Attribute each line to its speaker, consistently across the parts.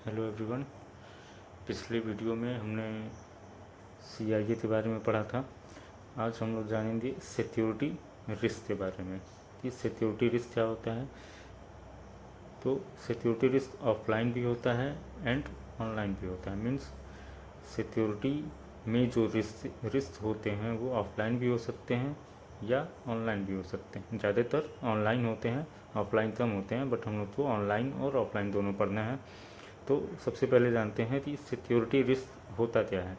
Speaker 1: Hello everyone. पिछले video में हमने CIA के बारे में पढ़ा था। आज हम लोग जानेंगे सिक्योरिटी रिस्क के बारे में कि सिक्योरिटी रिस्क क्या होता है। तो सिक्योरिटी रिस्क ऑफलाइन भी होता है एंड ऑनलाइन भी होता है। मीन्स सिक्योरिटी में जो रिस्क होते हैं वो ऑफलाइन भी हो सकते हैं या ऑनलाइन भी हो सकते हैं। ज़्यादातर ऑनलाइन होते हैं, ऑफलाइन कम होते हैं, बट हम लोग को ऑनलाइन और ऑफलाइन दोनों पढ़ना है। तो सबसे पहले जानते हैं कि सिक्योरिटी रिस्क होता क्या है।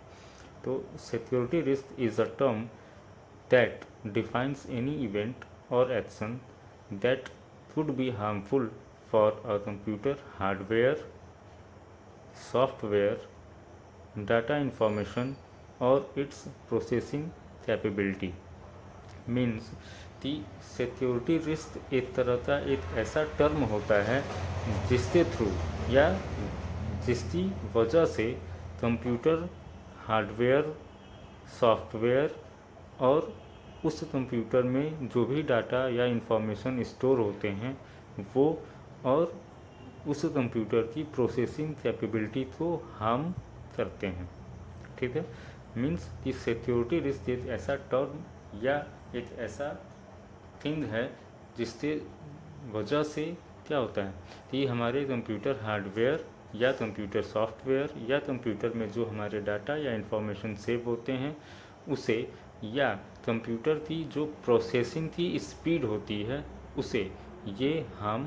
Speaker 1: तो security risk is a term that defines any event or action that could be harmful for a computer hardware, software, data information or its processing capability। Means कि सिक्योरिटी रिस्क एक तरह का एक ऐसा टर्म होता है जिसके थ्रू या जिसकी वजह से कंप्यूटर हार्डवेयर, सॉफ्टवेयर और उस कंप्यूटर में जो भी डाटा या इंफॉर्मेशन स्टोर होते हैं वो और उस कंप्यूटर की प्रोसेसिंग कैपेबिलिटी को हार्म करते हैं। ठीक है। मीन्स कि सिक्योरिटी रिस्क एक ऐसा टर्म या एक ऐसा थिंग है जिसके वजह से क्या होता है कि हमारे कंप्यूटर हार्डवेयर या कंप्यूटर सॉफ्टवेयर या कंप्यूटर में जो हमारे डाटा या इंफॉर्मेशन सेव होते हैं उसे, या कंप्यूटर की जो प्रोसेसिंग की स्पीड होती है उसे ये हार्म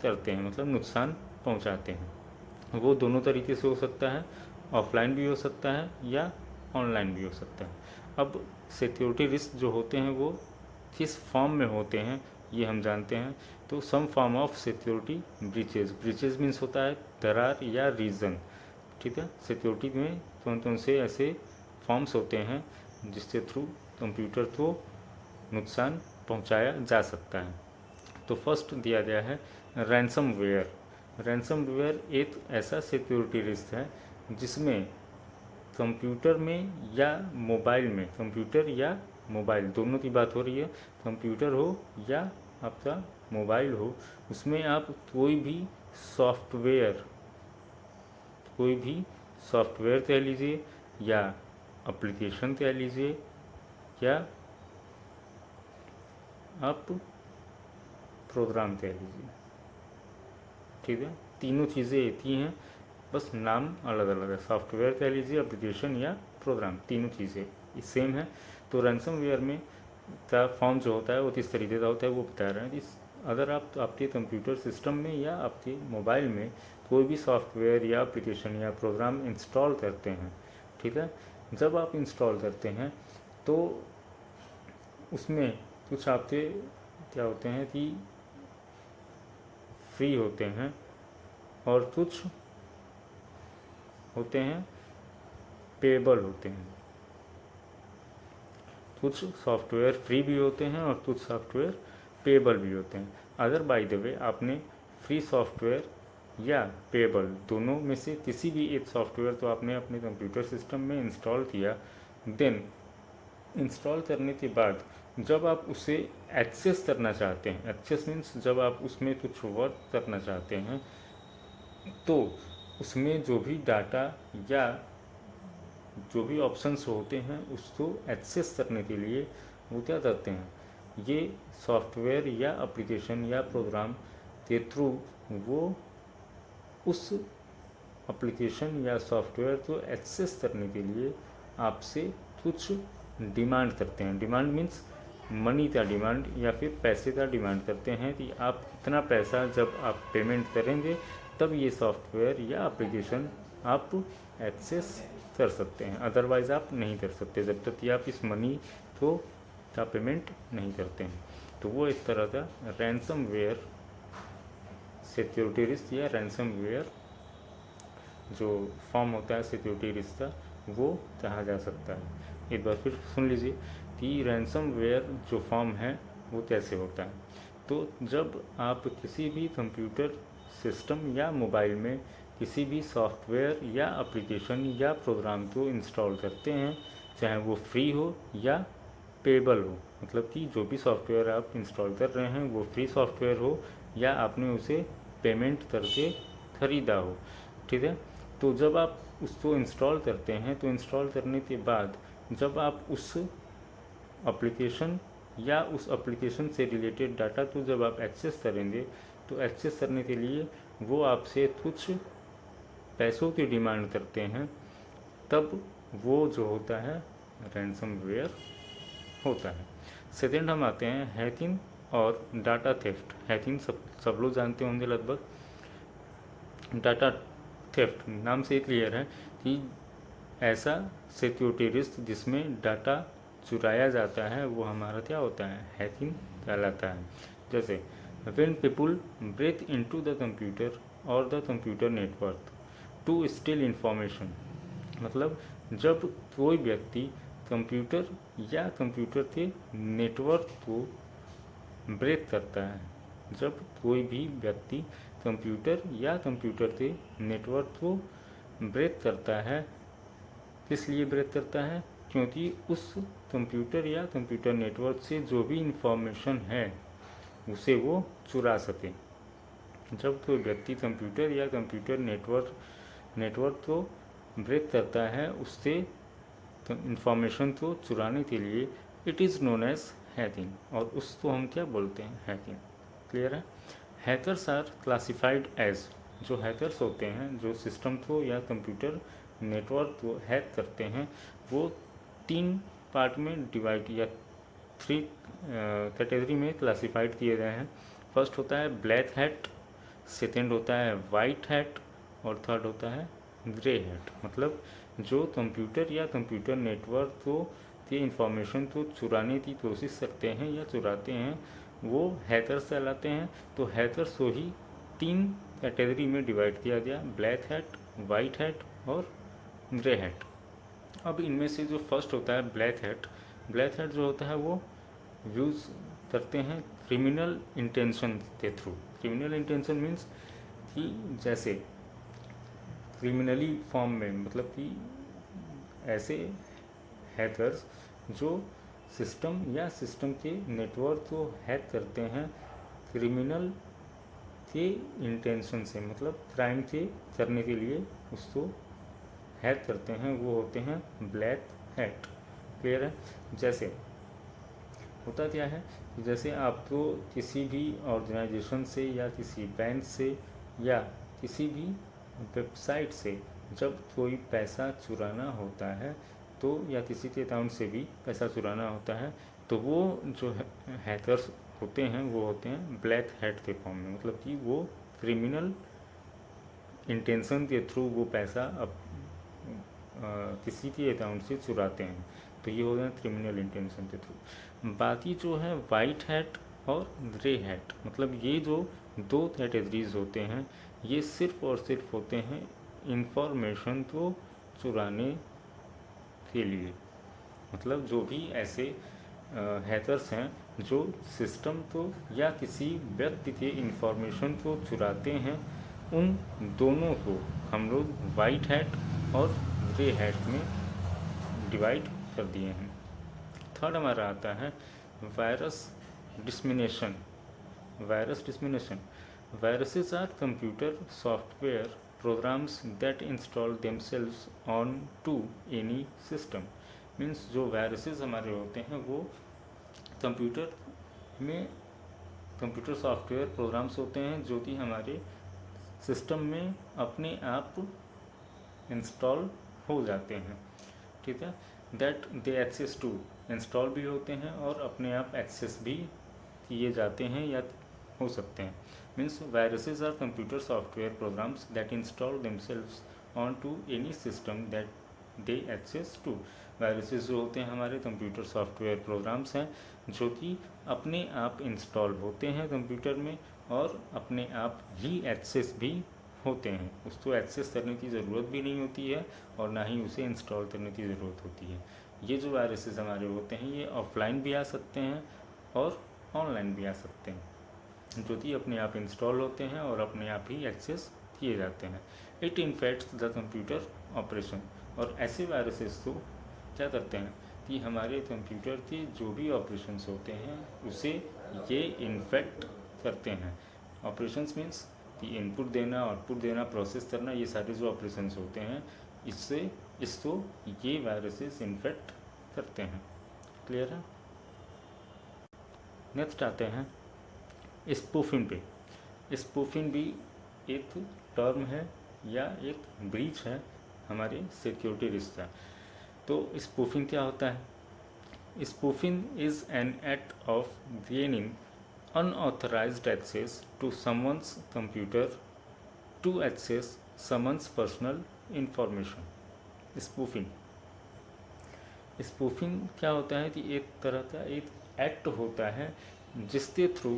Speaker 1: करते हैं, मतलब नुकसान पहुंचाते हैं। वो दोनों तरीके से हो सकता है, ऑफलाइन भी हो सकता है या ऑनलाइन भी हो सकता है। अब सिक्योरिटी रिस्क जो होते हैं वो किस फॉर्म में होते हैं ये हम जानते हैं। तो some form of security breaches means होता है दरार या रीज़न। ठीक है। सिक्योरिटी में कौन कौन से ऐसे फॉर्म्स होते हैं जिसके थ्रू कंप्यूटर को नुकसान पहुंचाया जा सकता है। तो फर्स्ट दिया गया है रैंसमवेयर। रैंसमवेयर एक ऐसा सिक्योरिटी रिस्क है जिसमें कंप्यूटर में या मोबाइल में, कंप्यूटर या मोबाइल दोनों की बात हो रही है, कंप्यूटर हो या आपका मोबाइल हो, उसमें आप कोई भी सॉफ्टवेयर कह लीजिए या एप्लीकेशन कह लीजिए या आप प्रोग्राम कह लीजिए। ठीक है। तीनों चीज़ें एक ही हैं, बस नाम अलग अलग है। सॉफ्टवेयर कह लीजिए, एप्लीकेशन या प्रोग्राम, तीनों चीज़ें सेम है। तो रैंसमवेयर में का फॉर्म जो होता है वो किस तरीके का होता है वो बता रहे हैं कि अगर आप आपके कंप्यूटर सिस्टम में या आपके मोबाइल में कोई भी सॉफ्टवेयर या एप्लीकेशन या प्रोग्राम इंस्टॉल करते हैं, ठीक है, जब आप इंस्टॉल करते हैं तो उसमें कुछ आपके क्या होते हैं कि फ्री होते हैं और कुछ होते हैं पेएबल होते हैं। कुछ सॉफ्टवेयर फ्री भी होते हैं और कुछ सॉफ्टवेयर पेएबल भी होते हैं। अगर बाय द वे आपने फ्री सॉफ्टवेयर या पेएबल दोनों में से किसी भी एक सॉफ्टवेयर तो आपने अपने कंप्यूटर सिस्टम में इंस्टॉल किया, देन इंस्टॉल करने के बाद जब आप उसे एक्सेस करना चाहते हैं, एक्सेस मीन्स जब आप उसमें कुछ वर्क करना चाहते हैं, तो उसमें जो भी डाटा या जो भी ऑप्शंस होते हैं उसको एक्सेस करने के लिए वो क्या करते हैं, ये सॉफ्टवेयर या एप्लीकेशन या प्रोग्राम के थ्रू वो उस एप्लीकेशन या सॉफ्टवेयर को एक्सेस करने के लिए आपसे कुछ डिमांड करते हैं। डिमांड मीन्स मनी का डिमांड या फिर पैसे का डिमांड करते हैं कि आप इतना पैसा जब आप पेमेंट करेंगे तब ये सॉफ्टवेयर या एप्लीकेशन आप एक्सेस कर सकते हैं, अदरवाइज़ आप नहीं कर सकते जब तक कि आप इस मनी को का पेमेंट नहीं करते हैं। तो वो एक तरह का रैंसमवेयर सिक्योरिटी रिस्क या रैंसमवेयर जो फॉर्म होता है सिक्योरिटी रिस्क का वो कहा जा सकता है। एक बार फिर सुन लीजिए कि रैंसमवेयर जो फॉर्म है वो कैसे होता है। तो जब आप किसी भी कंप्यूटर सिस्टम या मोबाइल में किसी भी सॉफ्टवेयर या एप्लीकेशन या प्रोग्राम को इंस्टॉल करते हैं, चाहे वो फ्री हो या पेएबल हो, मतलब कि जो भी सॉफ्टवेयर आप इंस्टॉल कर रहे हैं वो फ्री सॉफ्टवेयर हो या आपने उसे पेमेंट करके ख़रीदा हो, ठीक है। तो जब आप उसको इंस्टॉल करते हैं तो इंस्टॉल करने के बाद जब आप उस एप्लीकेशन या उस एप्लीकेशन से रिलेटेड डाटा को जब आप एक्सेस करेंगे तो एक्सेस करने के लिए वो आपसे कुछ पैसों की डिमांड करते हैं, तब वो जो होता है रैंसमवेयर होता है। सेकेंड हम आते हैं हैकिंग और डाटा थेफ्ट। हैकिंग सब लोग जानते होंगे लगभग। डाटा थेफ्ट नाम से क्लियर है कि ऐसा सिक्योरिटी रिस्क जिसमें डाटा चुराया जाता है वो हमारा क्या होता है, हैकिंग कहलाता है। जैसे when people break into the computer or the computer network to steal information, मतलब जब कोई व्यक्ति कंप्यूटर या कंप्यूटर के नेटवर्क को ब्रेक करता है, जब कोई भी व्यक्ति कंप्यूटर या कंप्यूटर के नेटवर्क को ब्रेक करता है, किस लिए ब्रेक करता है, क्योंकि उस कंप्यूटर या कंप्यूटर नेटवर्क से जो भी इंफॉर्मेशन है उसे वो चुरा सके। जब कोई व्यक्ति कंप्यूटर या कंप्यूटर नेटवर्क को ब्रेक करता है उससे इंफॉर्मेशन को चुराने के लिए, it is known as hacking, और उसको हम क्या बोलते हैं, हैकिंग। क्लियर है। हैकर्स आर क्लासिफाइड एज, जो हैकर्स होते हैं जो सिस्टम को या कंप्यूटर नेटवर्क को हैक करते हैं वो 3 पार्ट में डिवाइड या 3 कैटेगरी में क्लासिफाइड किए गए हैं। फर्स्ट होता है ब्लैक हैट, सेकेंड होता है वाइट हैट और थर्ड होता है ग्रे हैट। मतलब जो कंप्यूटर या कंप्यूटर नेटवर्क को के इंफॉर्मेशन को चुराने की कोशिश करते हैं या चुराते हैं वो हैकर्स कहलाते हैं। तो हैकर्स को ही 3 कैटेगरी में डिवाइड किया गया, ब्लैक हैट, वाइट हैट और ग्रे हैट। अब इनमें से जो फर्स्ट होता है ब्लैक हैट जो होता है वो यूज़ करते हैं क्रिमिनल इंटेंशन के थ्रू। क्रिमिनल इंटेंशन मीन्स कि जैसे क्रिमिनली फॉर्म में, मतलब कि ऐसे हैकर्स जो सिस्टम या सिस्टम के नेटवर्क को हैक करते हैं क्रिमिनल के इंटेंशन से, मतलब क्राइम के करने के लिए उसको हैक करते हैं, वो होते हैं ब्लैक हैट। क्लियर है। जैसे होता क्या है कि जैसे आपको किसी भी ऑर्गेनाइजेशन से या किसी बैंक से या किसी भी वेबसाइट से जब कोई पैसा चुराना होता है तो, या किसी के अकाउंट से भी पैसा चुराना होता है तो वो जो हैकर्स होते हैं वो होते हैं ब्लैक हैट के फॉर्म में, मतलब कि वो क्रिमिनल इंटेंशन के थ्रू वो पैसा अब किसी के अकाउंट से चुराते हैं। तो ये हो गया क्रिमिनल इंटेंशन के थ्रू। बाकी जो है वाइट हैट और ग्रे हैट, मतलब ये जो 2 कैटेगरीज होते हैं ये सिर्फ और सिर्फ होते हैं इंफॉर्मेशन को चुराने के लिए। मतलब जो भी ऐसे हैकर्स हैं जो सिस्टम को या किसी व्यक्ति के इंफॉर्मेशन को चुराते हैं, उन दोनों को हम लोग वाइट हैट और ग्रे हैट में डिवाइड कर दिए हैं। थर्ड हमारा आता है virus dissemination. Viruses are computer software programs that install themselves on to any system. Means जो वायरसेस हमारे होते हैं वो कंप्यूटर में कंप्यूटर सॉफ्टवेयर प्रोग्राम्स होते हैं जो कि हमारे सिस्टम में अपने आप इंस्टॉल हो जाते हैं। ठीक है। That they access to, install भी होते हैं और अपने आप एक्सेस भी किए जाते हैं या हो सकते हैं। Means viruses are computer software programs that install themselves on to any system that they access to. Viruses जो होते हैं हमारे कंप्यूटर सॉफ्टवेयर प्रोग्राम्स हैं जो कि अपने आप इंस्टॉल होते हैं कंप्यूटर में और अपने आप ही एक्सेस भी होते हैं। उसको एक्सेस करने की ज़रूरत भी नहीं होती है और ना ही उसे इंस्टॉल करने की ज़रूरत होती है। ये जो वायरसेस हमारे होते हैं ये ऑफलाइन भी आ सकते हैं और ऑनलाइन भी आ सकते हैं, जो कि अपने आप इंस्टॉल होते हैं और अपने आप ही एक्सेस किए जाते हैं। It infects the computer operation. और ऐसे वायरसेस को क्या करते हैं कि हमारे कंप्यूटर के जो भी ऑपरेशंस होते हैं उसे ये इन्फेक्ट करते हैं। ऑपरेशंस मीन्स इनपुट देना, आउटपुट देना, प्रोसेस करना, ये सारे जो ऑपरेशंस होते हैं इसको ये वायरसेस इन्फेक्ट करते हैं। क्लियर है? नेक्स्ट आते हैं स्पूफिंग पे। स्पूफिंग भी एक टर्म है या एक ब्रीच है हमारे सिक्योरिटी रिस्क का। तो स्पूफिंग क्या होता है? Spoofing is an act of gaining unauthorized access to someone's computer to access someone's personal information। Spoofing क्या होता है कि एक तरह का एक एक्ट होता है जिसके थ्रू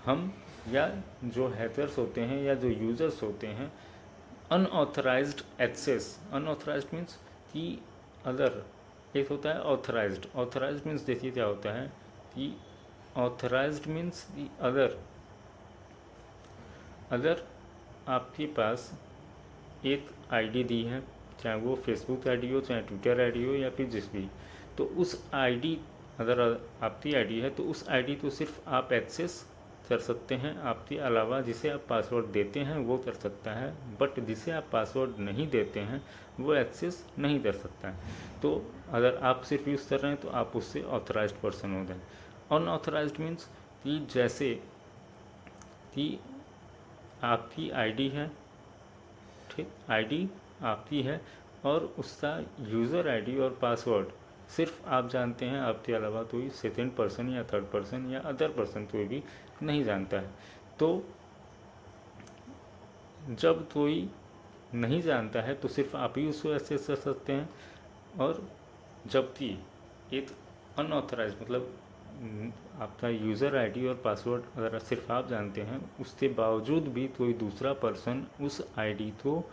Speaker 1: हम या जो हैकर्स होते हैं या जो यूज़र्स होते हैं अनऑथराइज्ड एक्सेस, अनऑथराइज्ड मीन्स कि अगर एक होता है ऑथराइज्ड, ऑथराइज्ड मीन्स देखिए क्या होता है कि ऑथराइज्ड मीन्स अगर आपके पास एक आईडी दी है, चाहे वो फेसबुक आईडी हो, चाहे ट्विटर आईडी हो, या फिर जिस भी, तो उस आईडी अगर आपकी आईडी है तो उस आईडी को सिर्फ आप एक्सेस कर सकते हैं, आपके अलावा जिसे आप पासवर्ड देते हैं वो कर सकता है, बट जिसे आप पासवर्ड नहीं देते हैं वो एक्सेस नहीं कर सकता है। तो अगर आप सिर्फ यूज़ कर रहे हैं तो आप उससे ऑथराइज्ड पर्सन हो गए। अनऑथराइज्ड मीन्स कि जैसे कि आपकी आईडी है, ठीक, आईडी आपकी है और उसका यूज़र आईडी और पासवर्ड सिर्फ आप जानते हैं, आपके अलावा कोई सेकंड पर्सन या थर्ड पर्सन या अदर पर्सन कोई भी नहीं जानता है। तो जब कोई नहीं जानता है तो सिर्फ आप ही उसको एक्सेस कर सकते हैं, और जबकि एक अनऑथराइज्ड मतलब आपका यूज़र आईडी और पासवर्ड अगर सिर्फ आप जानते हैं, उसके बावजूद भी कोई दूसरा पर्सन उस आईडी को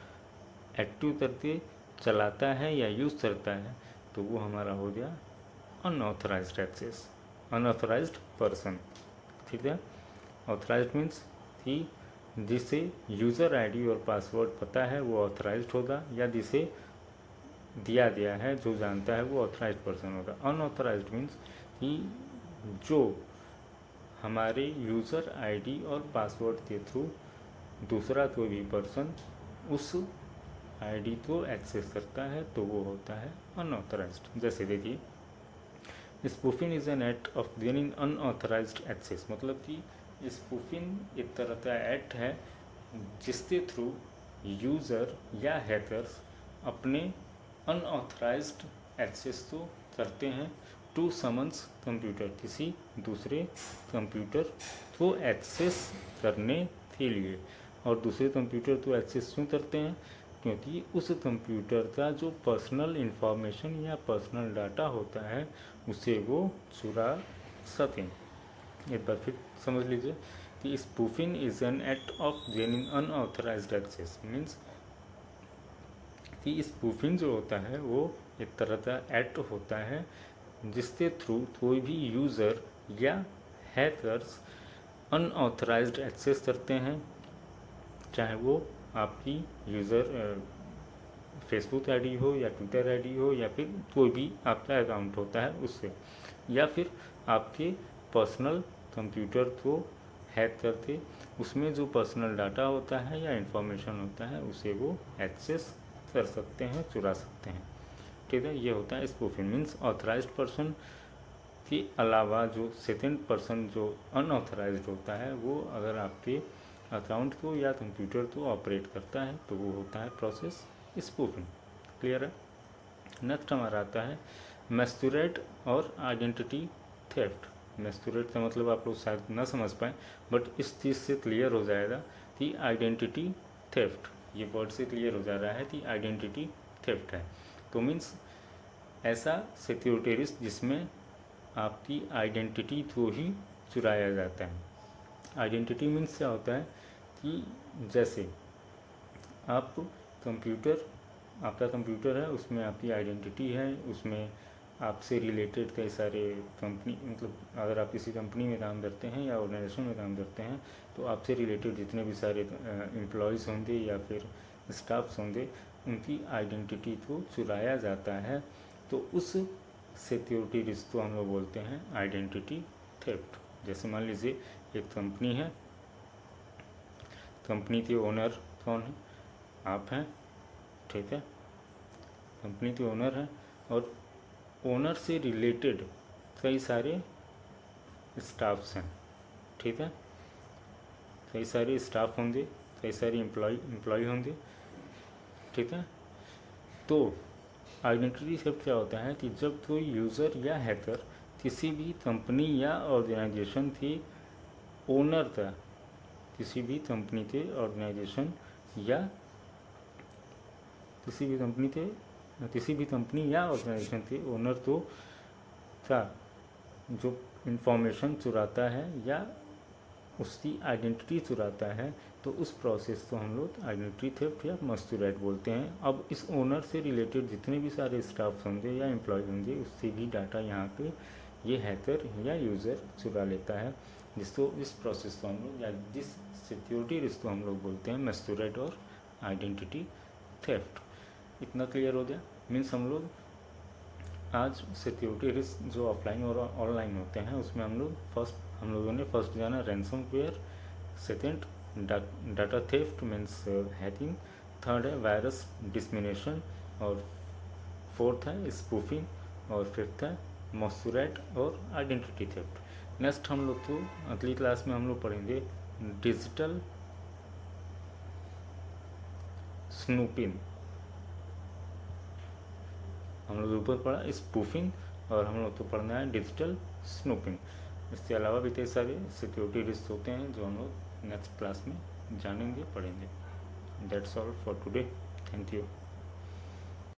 Speaker 1: एक्टिव करके चलाता है या यूज़ करता है, तो वो हमारा हो गया अनऑथराइज्ड एक्सेस, अनऑथराइज्ड पर्सन। ठीक है? ऑथराइज्ड मीन्स कि जिसे यूज़र आईडी और पासवर्ड पता है वो ऑथराइज्ड होगा, या जिसे दिया गया है जो जानता है वो ऑथराइज्ड पर्सन होगा। अनऑथराइज्ड मीन्स कि जो हमारे यूज़र आईडी और पासवर्ड के थ्रू दूसरा कोई भी पर्सन उस आईडी को एक्सेस करता है तो वो होता है अनऑथराइज्ड। जैसे देखिए, spoofing is an act of gaining unauthorised access, मतलब कि स्पूफिंग एक तरह का एक्ट है जिसके थ्रू यूज़र या हैकर्स अपने अनऑथराइज्ड एक्सेस को करते हैं टू समन्स कंप्यूटर, किसी दूसरे कंप्यूटर को एक्सेस करने के लिए। और दूसरे कंप्यूटर को एक्सेस क्यों करते हैं? क्योंकि उस कंप्यूटर का जो पर्सनल इंफॉर्मेशन या पर्सनल डाटा होता है उसे वो चुरा सकें। एक बार फिर समझ लीजिए कि spoofing is an act of gaining unauthorised access, means कि स्पूफिंग जो होता है वो एक तरह का एक्ट होता है जिसके थ्रू कोई भी यूज़र या हैकर्स अनऑथराइज्ड एक्सेस करते हैं, चाहे वो आपकी यूज़र फेसबुक आईडी हो या ट्विटर आईडी हो या फिर कोई भी आपका अकाउंट होता है उससे, या फिर आपके पर्सनल कंप्यूटर को हैक करके उसमें जो पर्सनल डाटा होता है या इन्फॉर्मेशन होता है उसे वो एक्सेस कर सकते हैं, चुरा सकते हैं। ठीक है? ये होता है स्पूफिंग, मीन्स ऑथराइज्ड पर्सन के अलावा जो सेकंड पर्सन जो अनऑथराइज्ड होता है वो अगर आपके अकाउंट को या कंप्यूटर को ऑपरेट करता है तो वो होता है प्रोसेस स्पूफिंग। क्लियर है? नेक्स्ट हमारा आता है मैस्कुरेट और आइडेंटिटी थेफ्ट। मैस्कुरेट का मतलब आप लोग शायद ना समझ पाएँ, बट इस चीज़ से क्लियर हो जाएगा कि आइडेंटिटी थेफ्ट, ये वर्ड से क्लियर हो जा रहा है कि आइडेंटिटी थेफ्ट है। तो मीन्स ऐसा सिक्योरिटी रिस्क जिसमें आपकी आइडेंटिटी को ही चुराया जाता है। आइडेंटिटी मीन्स क्या होता है कि जैसे आप कंप्यूटर, आपका कंप्यूटर है, उसमें आपकी आइडेंटिटी है, उसमें आपसे रिलेटेड कई सारे कंपनी, मतलब अगर आप किसी कंपनी में काम करते हैं या ऑर्गेनाइजेशन में काम करते हैं तो आपसे रिलेटेड जितने भी सारे एम्प्लॉयज़ होंगे या फिर स्टाफ्स होंगे उनकी आइडेंटिटी को चुराया जाता है। तो उस सिक्योरिटी रिस्क को हम लोग बोलते हैं आइडेंटिटी थेफ्ट। जैसे मान लीजिए एक कंपनी है, कंपनी के ओनर कौन है? आप हैं, ठीक है। कंपनी के ओनर हैं और ओनर से रिलेटेड कई सारे स्टाफ्स हैं, ठीक है। कई सारे स्टाफ होंगे, कई सारे एम्प्लॉय होंगे, ठीक है। तो आइडेंटिटी थेफ्ट क्या होता है कि जब कोई यूज़र या हैकर किसी भी कंपनी या ऑर्गेनाइजेशन के ओनर का, किसी भी कंपनी के ऑर्गेनाइजेशन या किसी भी कंपनी या ऑर्गेनाइजेशन के ओनर तो का जो इंफॉर्मेशन चुराता है या उसकी आइडेंटिटी चुराता है, तो उस प्रोसेस को हम लोग आइडेंटिटी थेफ्ट या मस्टूराइट बोलते हैं। अब इस ओनर से रिलेटेड जितने भी सारे स्टाफ होंगे या एम्प्लॉय होंगे, उससे भी डाटा यहाँ पे ये हैकर या यूज़र चुरा लेता है, जिसको इस प्रोसेस को हम लोग या जिस सिक्योरिटी रिस्क को हम लोग बोलते हैं मस्टूराइट और आइडेंटिटी थेफ्ट। इतना क्लियर हो गया। मीन्स हम लोग आज सिक्योरिटी रिस्क जो ऑफलाइन और ऑनलाइन होते हैं उसमें हम लोगों ने फर्स्ट जाना ransomware, second data theft means hacking, third है वायरस डिसमिनेशन, और फोर्थ है स्पूफिंग, और फिफ्थ है मस्टूराइट और आइडेंटिटी थेफ्ट। नेक्स्ट हम लोग तो अगली क्लास में हम लोग पढ़ेंगे डिजिटल स्नूपिंग। हम लोग ऊपर पढ़ा स्पूफिंग और हम लोग तो पढ़ना है डिजिटल स्नूपिंग। इसके अलावा भी कई सारे सिक्योरिटी रिस्क होते हैं जो हम लोग नेक्स्ट क्लास में जानेंगे, पढ़ेंगे। That's all for today. Thank you.